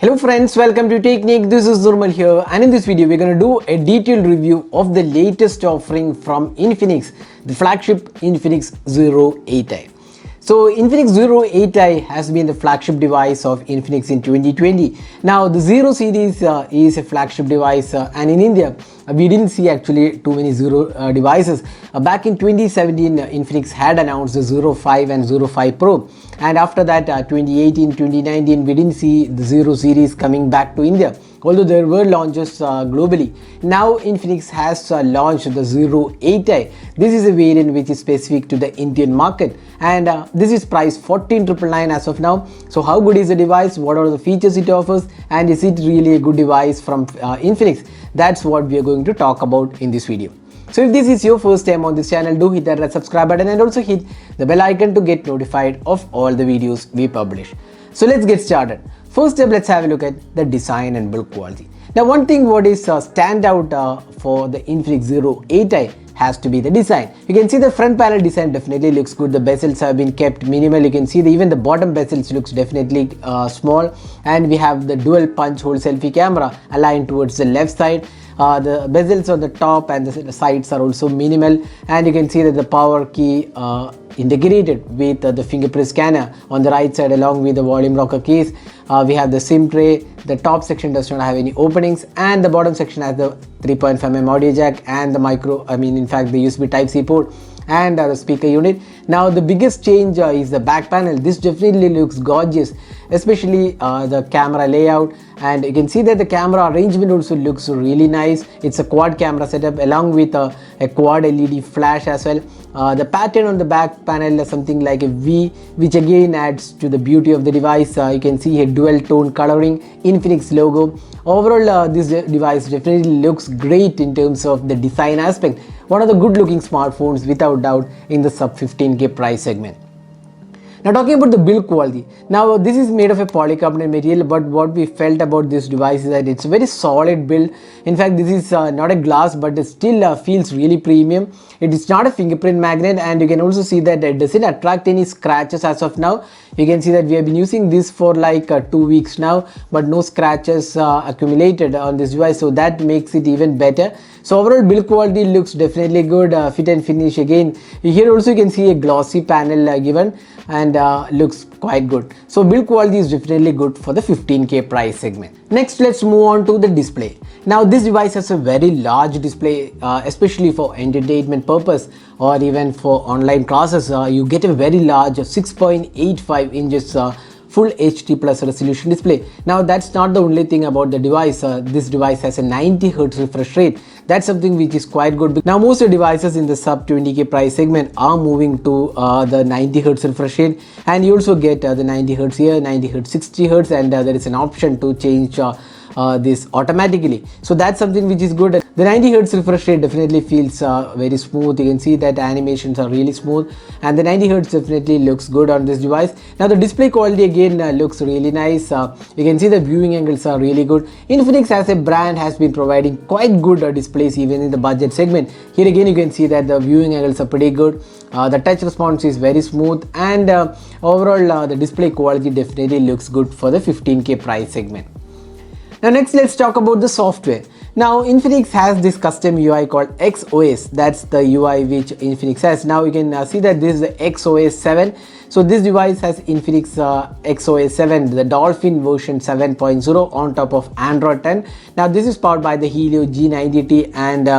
Hello friends, welcome to Technique. This is Nurmal here, and in this video we're going to do a detailed review of the latest offering from Infinix, the flagship Infinix Zero 8i. So Infinix Zero 8i has been the flagship device of Infinix in 2020. Now the Zero series is a flagship device and in India we didn't see actually too many Zero devices. Back in 2017 Infinix had announced the Zero 5 and Zero 5 Pro, and after that 2018-2019 we didn't see the Zero series coming back to India, although there were launches globally. Now Infinix has launched the Zero 8i. This is a variant which is specific to the Indian market, and this is priced 14,999 as of now. So how good is the device, what are the features it offers, and is it really a good device from Infinix? That's what we are going to talk about in this video. So if this is your first time on this channel, do hit that red subscribe button and also hit the bell icon to get notified of all the videos we publish. So let's get started. First up, let's have a look at the design and build quality. Now one thing what is stand out for the Infinix Zero 8i has to be the design. You can see the front panel design definitely looks good. The bezels have been kept minimal. You can see even the bottom bezels looks definitely small, and we have the dual punch hole selfie camera aligned towards the left side. The bezels on the top and the sides are also minimal, and you can see that the power key integrated with the fingerprint scanner on the right side along with the volume rocker keys. We have the SIM tray. The top section does not have any openings, and the bottom section has the 3.5mm audio jack and the the USB Type-C port and the speaker unit. Now the biggest change is the back panel. This definitely looks gorgeous, especially the camera layout, and you can see that the camera arrangement also looks really nice. It's a quad camera setup along with a quad LED flash as well. The pattern on the back panel is something like a V, which again adds to the beauty of the device. You can see a dual tone coloring Infinix logo. Overall this device definitely looks great in terms of the design aspect. One of the good looking smartphones without doubt in the sub 15K price segment. Now talking about the build quality, now this is made of a polycarbonate material, but what we felt about this device is that it's a very solid build. In fact, this is not a glass, but it still feels really premium. It is not a fingerprint magnet, and you can also see that it doesn't attract any scratches as of now. You can see that we have been using this for like 2 weeks now, but no scratches accumulated on this device, so that makes it even better. So overall build quality looks definitely good. Fit and finish, again here also you can see a glossy panel given, and looks quite good. So build quality is definitely good for the 15K price segment. Next, let's move on to the display. Now this device has a very large display, especially for entertainment purpose or even for online classes. You get a very large 6.85 inches full HD plus resolution display. Now that's not the only thing about the device. This device has a 90Hz refresh rate. That's something which is quite good. Now most of the devices in the sub 20K price segment are moving to the 90Hz refresh rate, and you also get the 90Hz here, 90Hz, 60Hz, and there is an option to change this automatically. So that's something which is good. The 90Hz refresh rate definitely feels very smooth. You can see that animations are really smooth, and the 90Hz definitely looks good on this device. Now the display quality again looks really nice. You can see the viewing angles are really good. Infinix as a brand has been providing quite good displays even in the budget segment. Here again you can see that the viewing angles are pretty good. The touch response is very smooth, and overall the display quality definitely looks good for the 15K price segment. Now next, let's talk about the software. Now Infinix has this custom UI called XOS. That's the UI which Infinix has. Now you can see that this is the XOS 7. So this device has Infinix XOS 7, the Dolphin version 7.0 on top of Android 10. Now this is powered by the Helio G90T, and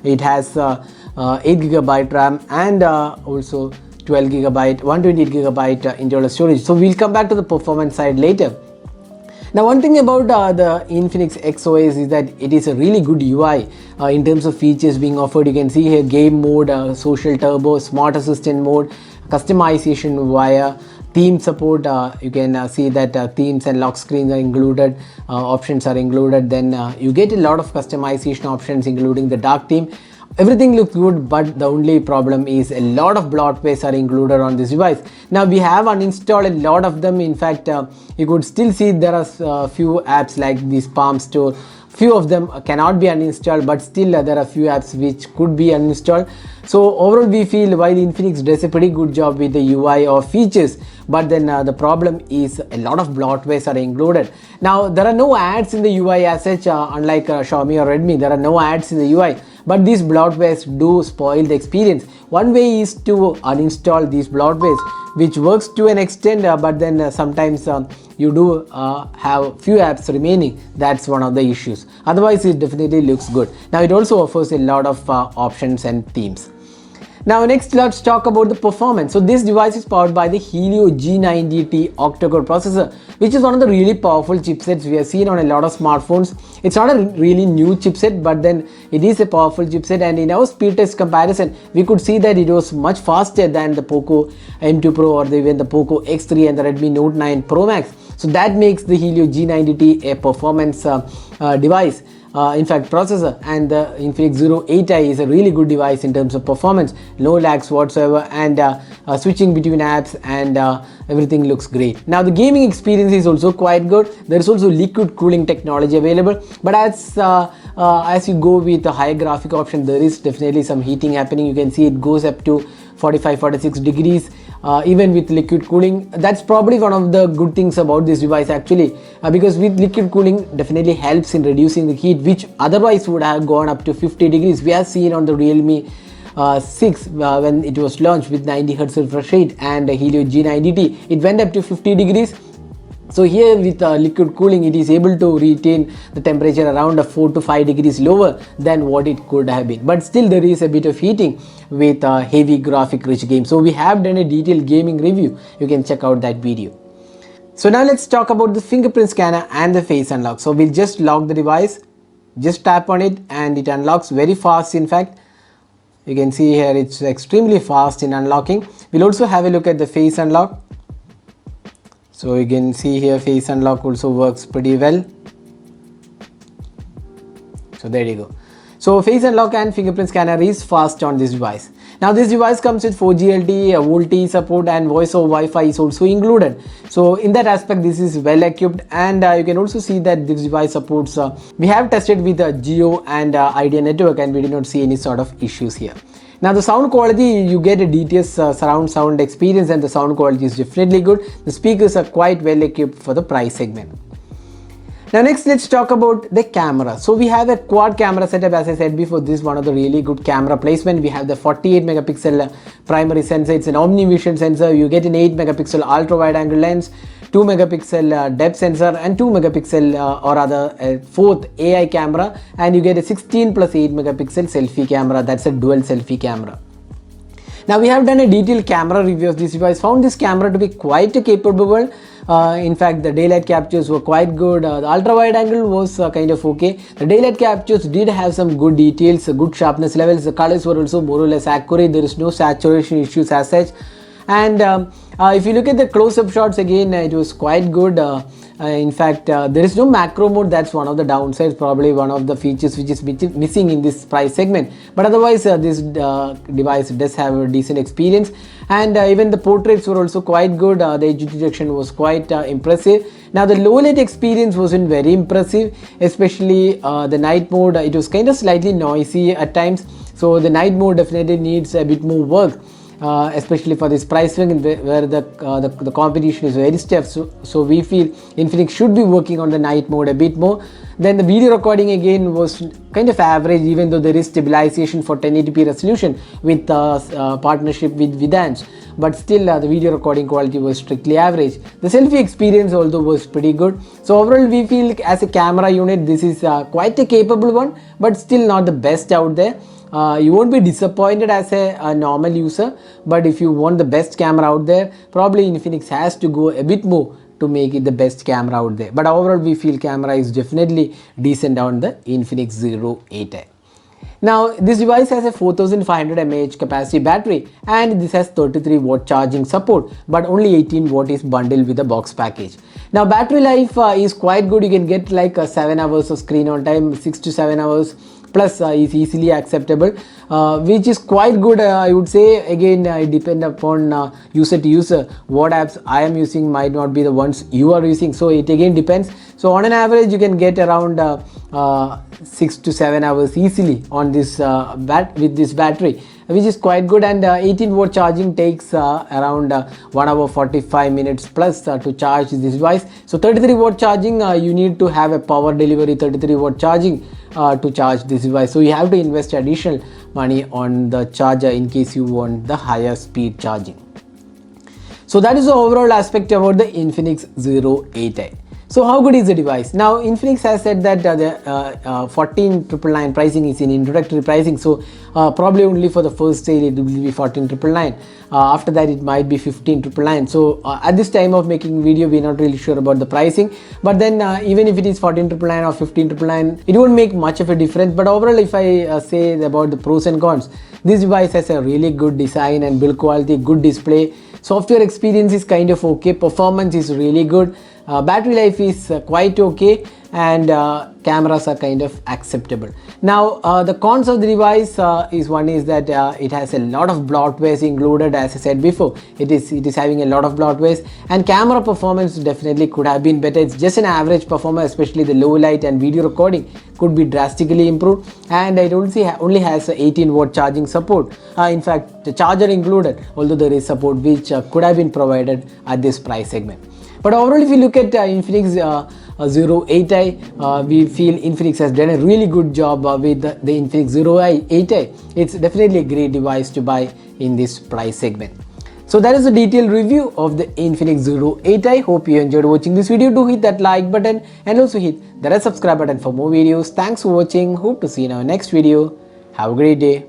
it has 8GB RAM and also 12GB, 128GB internal storage. So we'll come back to the performance side later. Now one thing about the Infinix XOS is that it is a really good UI in terms of features being offered. You can see here game mode, social turbo, smart assistant mode, customization via theme support. You can see that themes and lock screens are included, options are included. Then you get a lot of customization options including the dark theme. Everything looks good, but the only problem is a lot of bloatwares are included on this device. Now we have uninstalled a lot of them. In fact, you could still see there are a few apps like this Palm Store, few of them cannot be uninstalled, but still there are few apps which could be uninstalled. So overall we feel while Infinix does a pretty good job with the UI or features, but then the problem is a lot of bloatwares are included. Now there are no ads in the UI as such, unlike Xiaomi or Redmi, there are no ads in the UI, but these bloatwares do spoil the experience. One way is to uninstall these bloatwares, which works to an extent, but then sometimes you do have few apps remaining. That's one of the issues. Otherwise it definitely looks good. Now it also offers a lot of options and themes. Now next let's talk about the performance. So this device is powered by the Helio G90T octa-core processor, which is one of the really powerful chipsets we have seen on a lot of smartphones. It's not a really new chipset, but then it is a powerful chipset, and in our speed test comparison we could see that it was much faster than the Poco M2 Pro or even the Poco X3 and the Redmi Note 9 Pro Max. So that makes the Helio G90T a performance device. In fact processor, and the Infinix Zero 8i is a really good device in terms of performance, no lags whatsoever, and switching between apps and everything looks great. Now the gaming experience is also quite good. There is also liquid cooling technology available, but as you go with a higher graphic option, there is definitely some heating happening. You can see it goes up to 45-46 degrees. Even with liquid cooling. That's probably one of the good things about this device actually, because with liquid cooling definitely helps in reducing the heat, which otherwise would have gone up to 50 degrees. We have seen on the Realme 6 when it was launched with 90 Hz refresh rate, and Helio G90T, it went up to 50 degrees. So here with liquid cooling, it is able to retain the temperature around 4 to 5 degrees lower than what it could have been. But still there is a bit of heating with heavy graphic rich games. So we have done a detailed gaming review. You can check out that video. So now let's talk about the fingerprint scanner and the face unlock. So we'll just lock the device, just tap on it and it unlocks very fast. In fact, you can see here it's extremely fast in unlocking. We'll also have a look at the face unlock. So you can see here face unlock also works pretty well. So there you go. So face unlock and fingerprint scanner is fast on this device. Now this device comes with 4G LTE, VoLTE support, and voice over Wi-Fi is also included. So in that aspect this is well equipped, and you can also see that this device supports, we have tested with Jio and Idea network, and we did not see any sort of issues here. Now the sound quality, you get a DTS surround sound experience, and the sound quality is definitely good. The speakers are quite well equipped for the price segment. Now next let's talk about the camera. So we have a quad camera setup, as I said before. This is one of the really good camera placement. We have the 48 megapixel primary sensor. It's an omnivision sensor. You get an 8 megapixel ultra wide angle lens, 2 megapixel depth sensor, and 2 megapixel or rather fourth AI camera, and you get a 16 plus 8 megapixel selfie camera. That's a dual selfie camera. Now we have done a detailed camera review of this device. Found this camera to be quite capable. In fact, the daylight captures were quite good. The ultra wide angle was kind of okay. The daylight captures did have some good details, good sharpness levels. The colors were also more or less accurate. There is no saturation issues as such. And if you look at the close-up shots again, it was quite good. In fact, there is no macro mode. That's one of the downsides, probably one of the features which is missing in this price segment. But otherwise this device does have a decent experience, and even the portraits were also quite good. The edge detection was quite impressive. Now the low light experience wasn't very impressive, especially the night mode. It was kind of slightly noisy at times, so the night mode definitely needs a bit more work. Especially for this price range where the competition is very stiff, so we feel Infinix should be working on the night mode a bit more. Then the video recording again was kind of average, even though there is stabilization for 1080p resolution with partnership with Vidance, but still the video recording quality was strictly average. The selfie experience although was pretty good. So overall we feel as a camera unit this is quite a capable one, but still not the best out there. You won't be disappointed as a normal user, but if you want the best camera out there, probably Infinix has to go a bit more to make it the best camera out there. But overall we feel camera is definitely decent on the Infinix Zero 8i. Now this device has a 4500 mAh capacity battery, and this has 33 watt charging support, but only 18 watt is bundled with the box package. Now battery life is quite good. You can get like 7 hours of screen on time, 6 to 7 hours. plus is easily acceptable, which is quite good. I would say again it depends upon user to user. What apps I am using might not be the ones you are using, so it again depends. So on an average you can get around 6 to 7 hours easily on this with this battery, which is quite good. And 18-volt charging takes around 1 hour 45 minutes plus to charge this device. So 33-volt charging, you need to have a power delivery 33-volt charging to charge this device, so you have to invest additional money on the charger in case you want the higher speed charging. So that is the overall aspect about the Infinix Zero 8i. So how good is the device? Now Infinix has said that the 14,999 pricing is in introductory pricing, so probably only for the first sale it will be 14,999. After that it might be 15,999. So at this time of making video we're not really sure about the pricing, but then even if it is 14,999 or 15,999, it won't make much of a difference. But overall, if I say about the pros and cons, this device has a really good design and build quality, good display, software experience is kind of okay, performance is really good, battery life is quite okay, and cameras are kind of acceptable. Now the cons of the device is that it has a lot of bloatware included. As I said before, it is having a lot of bloatware, and camera performance definitely could have been better. It's just an average performance, especially the low light and video recording could be drastically improved. And it only has 18-volt charging support, in fact the charger included, although there is support which could have been provided at this price segment. But overall, if you look at Infinix Zero 8i, we feel Infinix has done a really good job with the Infinix Zero 8i. It's definitely a great device to buy in this price segment. So that is a detailed review of the Infinix Zero 8i. Hope you enjoyed watching this video. Do hit that like button and also hit the red subscribe button for more videos. Thanks for watching. Hope to see you in our next video. Have a great day.